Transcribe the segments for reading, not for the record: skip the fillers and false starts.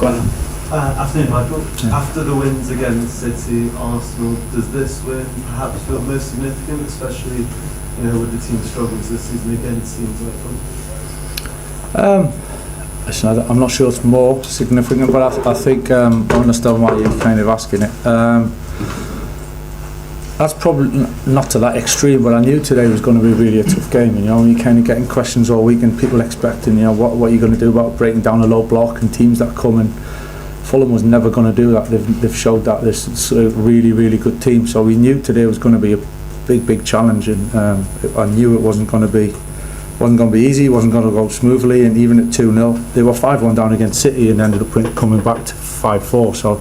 Go on. Afternoon, Michael. Yeah. After the wins against City, Arsenal, does this win perhaps feel most significant, especially with the team struggles this season against teams like Fulham? Listen, I'm not sure it's more significant, but I think I understand why you're kind of asking it. That's probably not to that extreme, but I knew today was going to be really a tough game. You're kind of getting questions all week, and people expecting, what are you going to do about breaking down a low block and teams that come in. Fulham was never going to do that. They've showed that this is a really, really good team. So we knew today was going to be a big challenge, and I knew it wasn't going to be easy. It wasn't going to go smoothly. And even at 2-0, they were 5-1 down against City and ended up coming back to 5-4. So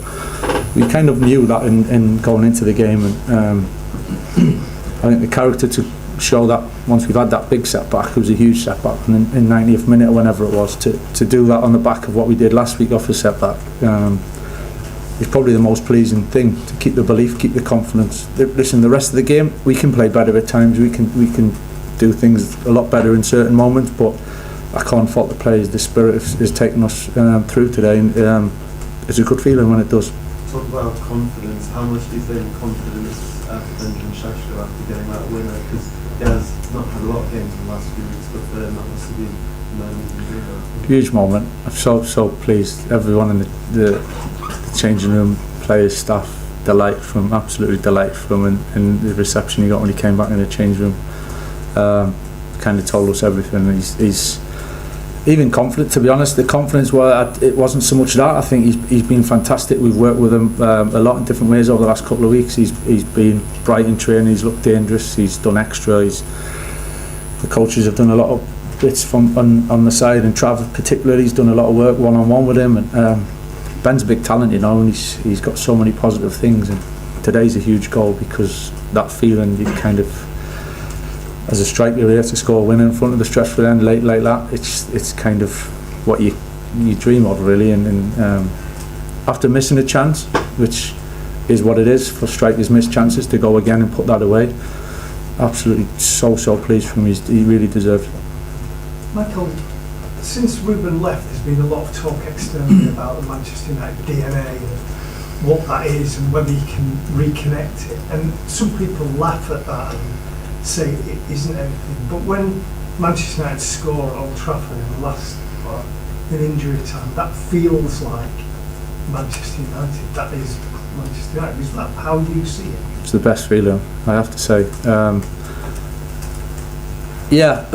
we kind of knew that in going into the game, and I think the character to show that once we've had that big setback, it was a huge setback, and in 90th minute or whenever it was, to do that on the back of what we did last week off a setback is probably the most pleasing thing, to keep the belief, keep the confidence. Listen, the rest of the game we can play better at times, we can do things a lot better in certain moments, but I can't fault the players. The spirit is taking us through today, and it's a good feeling when it does. Talk about confidence. How much do you think confidence after Benjamin Shashko after getting that winner? Because he has not had a lot of games in the last few weeks, but that must have been a moment. Huge moment. I'm so pleased. Everyone in the changing room, players, staff, absolutely delighted from him, and the reception he got when he came back in the change room kind of told us everything. He's even confident, to be honest. The confidence, it wasn't so much that. I think he's been fantastic. We've worked with him a lot in different ways over the last couple of weeks. He's been bright in training, he's looked dangerous, he's done extra. The coaches have done a lot of bits on the side, and Trav particularly, he's done a lot of work one-on-one with him. And Ben's a big talent, and he's got so many positive things. And today's a huge goal, because that feeling, you kind of, as a striker, you have to score a win in front of the stretch end late like that. It's kind of what you dream of, really. And after missing a chance, which is what it is for strikers, miss chances, to go again and put that away, absolutely so pleased for him. He really deserves it. Michael, since Ruben left, there's been a lot of talk externally about the Manchester United DNA and what that is, and whether you can reconnect it. And some people laugh at that and say it isn't anything, but when Manchester United score at Old Trafford in the last in injury time, that feels like Manchester United. That is Manchester United. Is that how you see it? It's the best feeling, I have to say.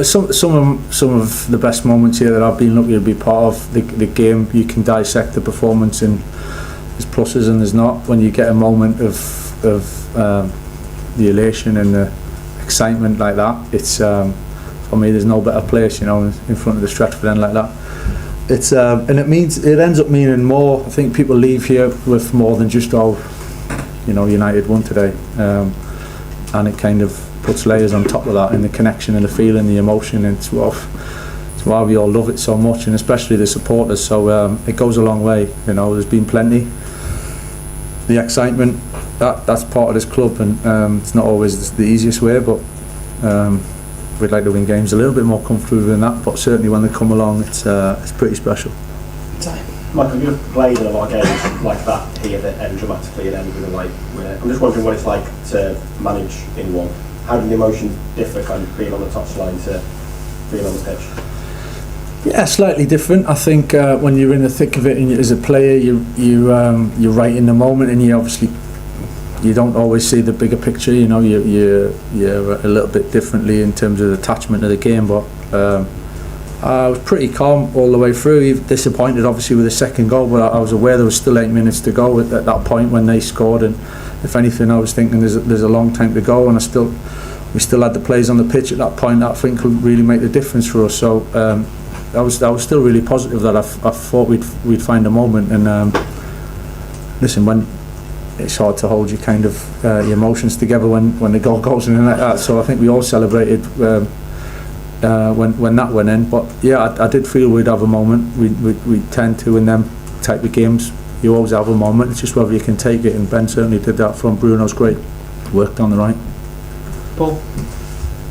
Some of the best moments here that I've been lucky to be part of. The game, you can dissect the performance, and there's pluses and there's not. When you get a moment of the elation and the excitement like that, it's for me, there's no better place, in front of the Stretford end like that. It's and it ends up meaning more. I think people leave here with more than just United won today, and it kind of puts layers on top of that, and the connection and the feeling, the emotion, and it's why we all love it so much, and especially the supporters. So it goes a long way. There's been plenty. The excitement, that's part of this club, and it's not always the easiest way, but we'd like to win games a little bit more comfortably than that, but certainly when they come along, it's pretty special. Michael, you've played in a lot of games like that here that end dramatically and end with a late winner. I'm just wondering what it's like to manage in one. How do the emotions differ, kind of being on the touchline to being on the pitch? Yeah, slightly different. I think when you're in the thick of it, and as a player, you're right in the moment, and you don't always see the bigger picture. You're a little bit differently in terms of attachment to the game. But I was pretty calm all the way through. Disappointed, obviously, with the second goal, but I was aware there was still 8 minutes to go at that point when they scored. And if anything, I was thinking there's a long time to go, and we still had the players on the pitch at that point that I think could really make the difference for us. So I was still really positive that I thought we'd find a moment. And listen, when it's hard to hold your kind of your emotions together when the goal goes in like that. So I think we all celebrated when that went in. But yeah, I did feel we'd have a moment. We tend to, in them type of games, you always have a moment. It's just whether you can take it, and Ben certainly did that from Bruno's great work down the right. Paul?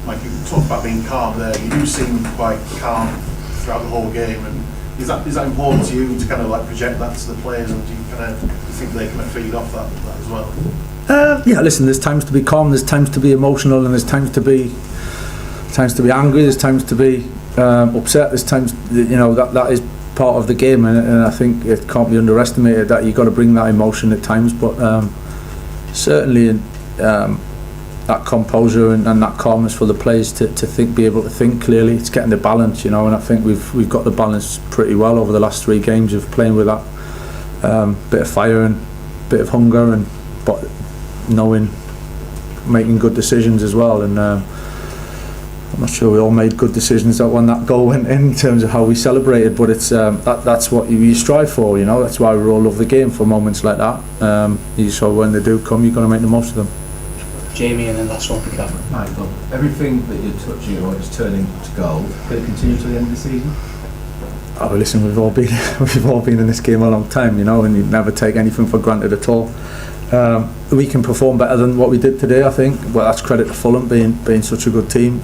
Mike, you talk about being calm there. You do seem quite calm throughout the whole game, and Is that important to you to kind of like project that to the players, and do you think they can feed off that as well? Yeah, listen, there's times to be calm, there's times to be emotional, and there's times to be angry, there's times to be upset, there's times, that is part of the game, and I think it can't be underestimated that you've got to bring that emotion at times, but certainly that composure and that calmness for the players to be able to think clearly. It's getting the balance, and I think we've got the balance pretty well over the last 3 games of playing with that bit of fire and bit of hunger, but making good decisions as well. And I'm not sure we all made good decisions when that goal went in terms of how we celebrated, but it's that's what you strive for, That's why we all love the game, for moments like that. So when they do come, you've got to make the most of them. Jamie, and then last one for Gavin. Michael, everything that you're touching or is turning to gold, could it continue to the end of the season? Oh, listen, we've all been in this game a long time, and you never take anything for granted at all. We can perform better than what we did today, I think. Well, that's credit to Fulham being such a good team.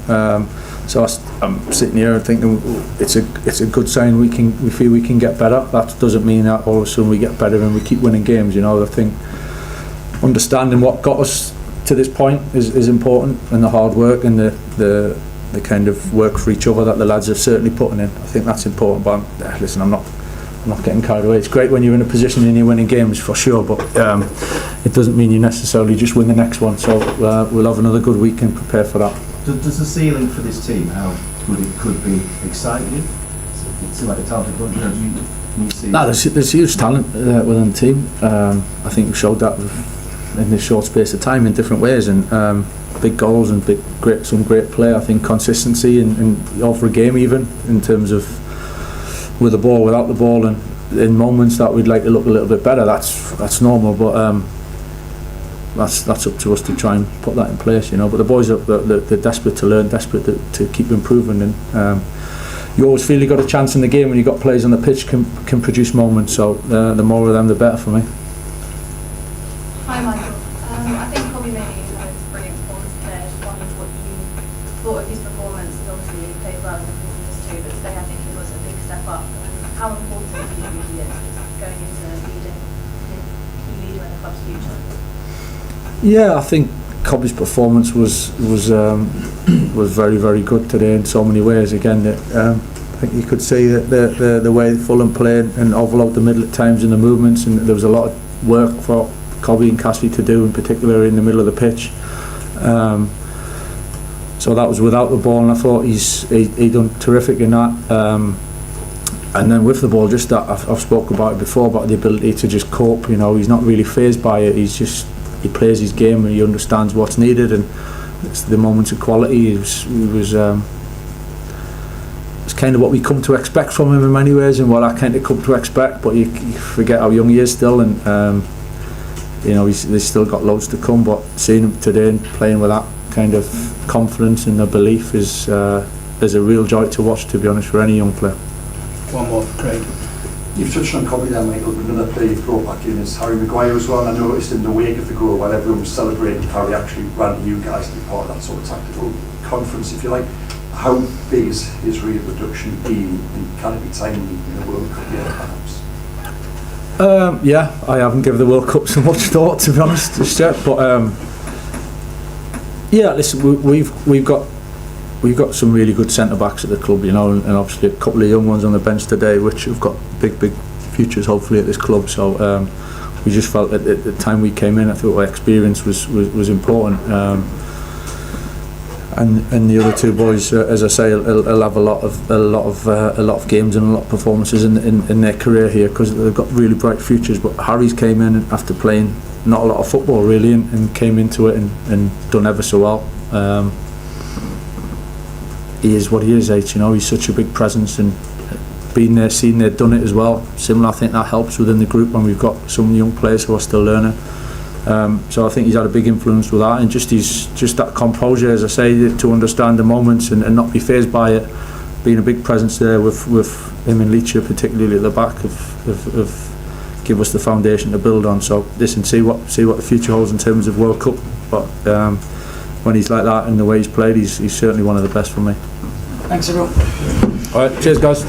So I'm sitting here and thinking it's a good sign. We feel we can get better. That doesn't mean that all of a sudden we get better and we keep winning games. I think understanding what got us to this point is important, and the hard work and the kind of work for each other that the lads are certainly putting in. I think that's important. But listen, I'm not getting carried away. It's great when you're in a position and you're winning games for sure, but it doesn't mean you necessarily just win the next one. So we'll have another good week and prepare for that. Does the ceiling for this team, how good it could be, excite you? It's like a talented bunch. Do you see? No, there's huge talent within the team. I think we showed that in this short space of time in different ways, and big goals and some great play. I think consistency and over a game, even in terms of with the ball, without the ball, and in moments that we'd like to look a little bit better. That's normal, but that's up to us to try and put that in place, But the boys they're desperate to learn, desperate to keep improving, and you always feel you got a chance in the game when you got players on the pitch can produce moments. So the more of them, the better for me. Hi Michael, I think Kobe made a brilliant performance today. I just wondered what you thought of his performance. Obviously he played well in the previous 2, but today I think it was a big step up. How important do you think he is going into leading in the club's future? Yeah, I think Kobe's performance was very, very good today in so many ways. Again, I think you could see that the way Fulham played and overload the middle at times in the movements, and there was a lot of work for Kobe and Cassie to do, in particular in the middle of the pitch. So that was without the ball, and I thought he done terrific in that. And then with the ball, just that I've spoken about it before, about the ability to just cope. He's not really fazed by it. He plays his game and he understands what's needed, and it's the moments of quality. It's kind of what we come to expect from him in many ways, and what I kind of come to expect. But you forget how young he is still, and he's still got loads to come. But seeing him today and playing with that kind of confidence and the belief is a real joy to watch, to be honest, for any young player. One more for Craig. You've touched on Kobe there, Michael, but another player you've brought back in is Harry Maguire as well. And I noticed in the wake of the goal, while everyone was celebrating, Harry actually ran to you guys to be part of that sort of tactical conference, if you like. How big has his reproduction been, and can it be timely in the World Cup year, perhaps? Yeah, I haven't given the World Cup so much thought, to be honest, just yet. But yeah, listen, we've got some really good centre backs at the club, and obviously a couple of young ones on the bench today, which have got big futures hopefully at this club. So we just felt at the time we came in, I thought our experience was important. And the other 2 boys, as I say, will have a lot of games and a lot of performances in their career here, because they've got really bright futures. But Harry's came in after playing not a lot of football really, and came into it and done ever so well. He is what he is, he's such a big presence, and been there, seen there, done it as well. Similar, I think that helps within the group when we've got some young players who are still learning. So I think he's had a big influence with that, and just that composure, as I say, to understand the moments and not be fazed by it. Being a big presence there with him and Leacher, particularly at the back, of give us the foundation to build on. So listen, see what the future holds in terms of World Cup. But when he's like that and the way he's played, he's certainly one of the best for me. Thanks everyone. All right, cheers guys.